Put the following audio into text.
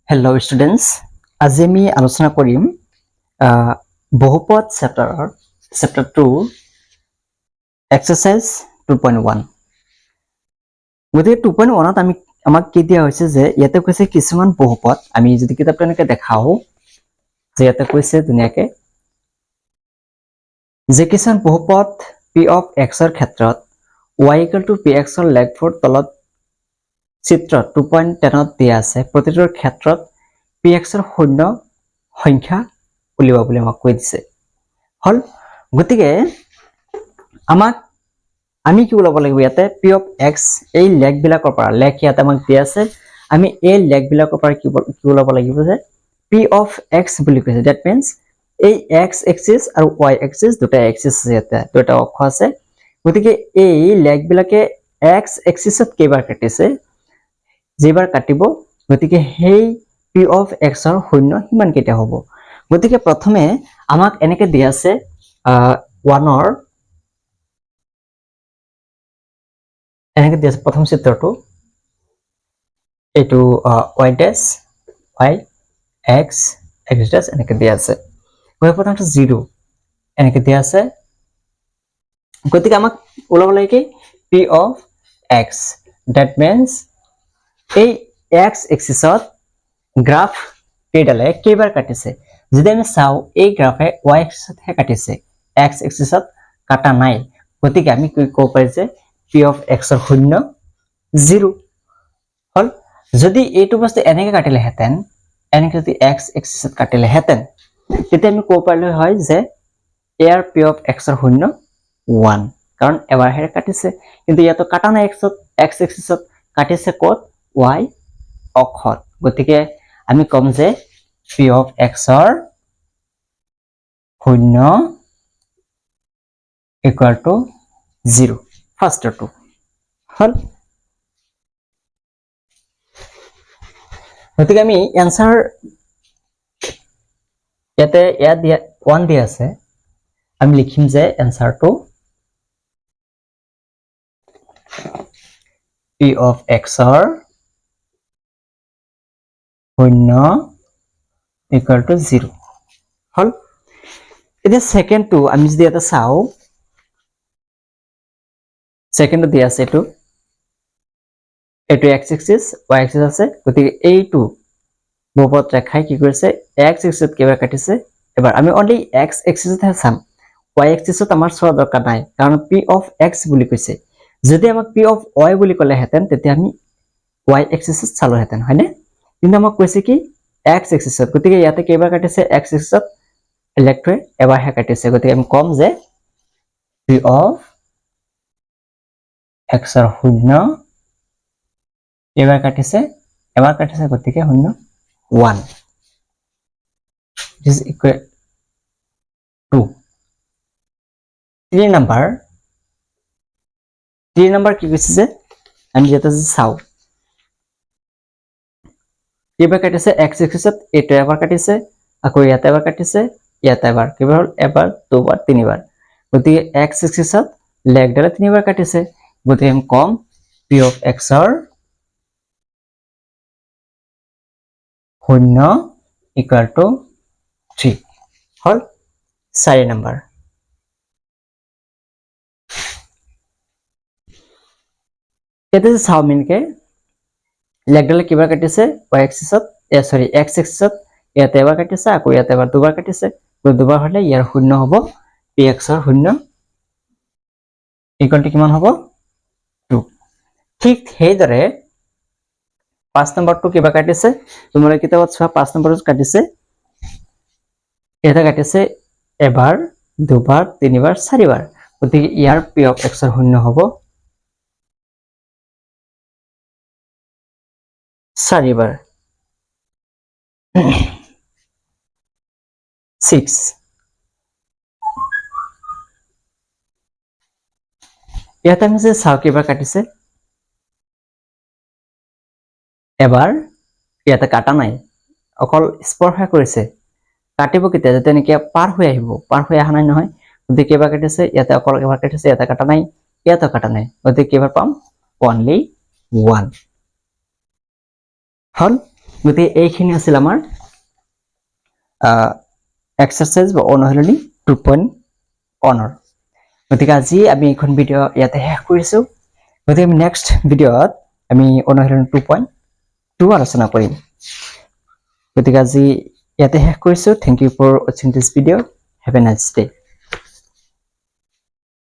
Hello' students, আজি আমি আলোচনা কৰিম বহুপদ চেপ্টাৰ 2 এক্সাৰচাইজ 2.1। গতিকে 2.1ত আমাক কি দিয়া হৈছে যে ইয়াতে কৈছে কিছুমান বহুপদ, আমি যদি কিতাপটো এনেকৈ দেখাও যে ইয়াতে কৈছে ধুনীয়াকে যে কিছুমান বহুপদ পি অফ এক্সৰ ক্ষেত্ৰত y ইকুৱেল টু পি এক্সৰ লেগবোৰ তলত চিত্ৰত 2.10ত দিয়া আছে, প্ৰতিটোৰ ক্ষেত্ৰত পি এক্সৰ শূন্য সংখ্যা উলিওৱা বুলি আমাক কৈ দিছে। হল, গতিকে আমি কি ওলাব লাগিব ইয়াতে পি অফ এক্স, এই লেগবিলাকৰ পৰা, লেগ ইয়াতে আমাক দিয়া আছে, আমি এই লেগবিলাকৰ পৰা কি ওলাব লাগিব যে পি অফ এক্স বুলি কৈছে। ডেট মিনছ এই এক্স এক্সিছ আৰু ৱাই এক্সিছ দুটা এক্সিছ আছে, ইয়াতে দুটা অক্ষ আছে। গতিকে এই লেগবিলাকে এক্স এক্সিছত কেইবাৰ কাটিছে, যেইবাৰ কাটিব, গতিকে সেই পি অফ এক্সৰ শূন্য সিমান কেইটা হ'ব। গতিকে প্ৰথমে আমাক এনেকে দিয়া আছে ওৱানৰ, এনেকে দিয়া আছে প্ৰথম চিত্ৰটো, এইটো ৱাই ডেছ ৱাই এক্স এক্স ডেছ এনেকে দিয়া আছে। গতিকে প্ৰথমটো 0 এনেকে দিয়া আছে। গতিকে আমাক ওলাব লাগে কি P of x. That means এই এক্স এক্সিছত গ্ৰাফ কেইডালে কেইবাৰ কাটিছে। যদি আমি চাওঁ এই গ্ৰাফে ৱাই এক্সিছতহে কাটিছে, এক্স এক্সিছত কাটা নাই। গতিকে আমি কি ক'ব পাৰি যে পি অফ এক্সৰ শূন্য 0 হল। যদি এইটো বস্তু এনেকে কাটিলেহেঁতেন, এনেকে যদি এক্স এক্সিছত কাটিলেহেঁতেন, তেতিয়া আমি ক'ব পাৰিলো হয় যে ইয়াৰ পি অফ এক্সৰ শূন্য 1, কাৰণ এবাৰহে কাটিছে। কিন্তু ইয়াতো কাটা নাই, এক্স এক্সিছত কাটিছে ক'ত, ৱাই অক্ষত। গতিকে আমি ক'ম যে পি অফ এক্সৰ শূন্য ইকুৱেল টু 0, ফাৰ্ষ্টৰটো হল। গতিকে আমি এনসাৰ ইয়াতে ইয়াত দিয়া 1 দিয়া আছে, আমি লিখিম যে এনসাৰটো পি অফ এক্সৰ শূন্য ইকুৱেল টু 0 হল। এতিয়া সেকেন্ডটো আমি যদি এটা চাওঁ, সেকেন্ডটো দিয়া আছে এইটো এক্স এক্সিছ ৱাই এক্সিছ আছে। গতিকে এইটো বহুপদ ৰেখাই কি কৰিছে, এক্স এক্সিছত কেইবাৰ কাটিছে, এবাৰ। আমি অনলি এক্স এক্সিছতহে চাম, ৱাই এক্সিছত আমাৰ চোৱা দৰকাৰ নাই, কাৰণ পি অফ এক্স বুলি কৈছে। যদি আমাক পি অফ ৱাই বুলি ক'লেহেঁতেন তেতিয়া আমি ৱাই এক্সিছত চালোহেঁতেন, হয়নে? কিন্তু আমাক কৈছে কি এক্স এক্সিছত। গতিকে ইয়াতে কেইবাৰ কাটিছে, এক্স এক্সিছত লেগটোৱে এবাৰহে কাটিছে। গতিকে আমি ক'ম যে পি অফ এক্সৰ শূন্য এবাৰ কাটিছে, এবাৰ কাটিছে, গতিকে শূন্য 1 is equal to 3 নম্বৰ কি কৈছে যে আমি ইয়াতে যদি চাওঁ, কেইবাৰ কাটিছে এক্স এক্সিছত, এইটো এবাৰ কাটিছে, আকৌ ইয়াতে এবাৰ কাটিছে, ইয়াতে এবাৰ, কেইবাৰ হ'ল, এবাৰ দুবাৰ তিনিবাৰ। গতিকে এক্স এক্সিছত লেগডালে 3বাৰ কাটিছে। গতিকে আমি কম পি অফ এক্সৰ শূন্য ইকুৱেল টু 3 হল। 4 নম্বৰ, ইয়াতে যে চাওঁ মেইনকে লেগডালে কিবাৰ কাটিছে ৱাই এক্সিছত, এক্স এক্সিছত, ইয়াতে এবাৰ কাটিছে, আকৌ ইয়াতে এবাৰ দুবাৰ কাটিছে। দুবাৰ হলে ইয়াৰ শূন্য হ'ব, পি এক্সৰ শূন্য ইকুৱেল টু কিমান হ'ব, 2। ঠিক সেইদৰে 5 নম্বৰটো কিবা কাটিছে, তোমালোকে কিতাপত চোৱা 5 নম্বৰটো কাটিছে, ইয়াতে কাটিছে এবাৰ দুবাৰ তিনিবাৰ 4বাৰ। গতিকে ইয়াৰ পি অফ এক্সৰ শূন্য হ'ব 4বাৰ। 6, ইয়াতে আমি যে চাওঁ কেইবাৰ কাটিছে, এবাৰ, ইয়াতে কাটা নাই, অকল স্পৰ্শ কৰিছে। কাটিব কেতিয়া, যেতিয়া নেকি পাৰ হৈ আহিব, পাৰ হৈ অহা নাই নহয়। গতিকে কেইবাৰ কাটিছে, ইয়াতে অকল এবাৰ কাটিছে, ইয়াতে কাটা নাই, ইয়াতে কাটা নাই। গতিকে কেইবাৰ পাম, অনলি 1 হল। গতিকে এইখিনি আছিল আমাৰ এক্সাৰসাইজ বা অনুশীলনী 2.1 গতিকে আজি আমি এইখন ভিডিঅ ইয়াতে শেষ কৰিছো গতিকে আমি নেক্সট ভিডিঅত আমি অনুশীলনী 2.2 আলোচনা কৰিম গতিকে আজি ইয়াতে শেষ কৰিছো thank you for watching this video have a nice day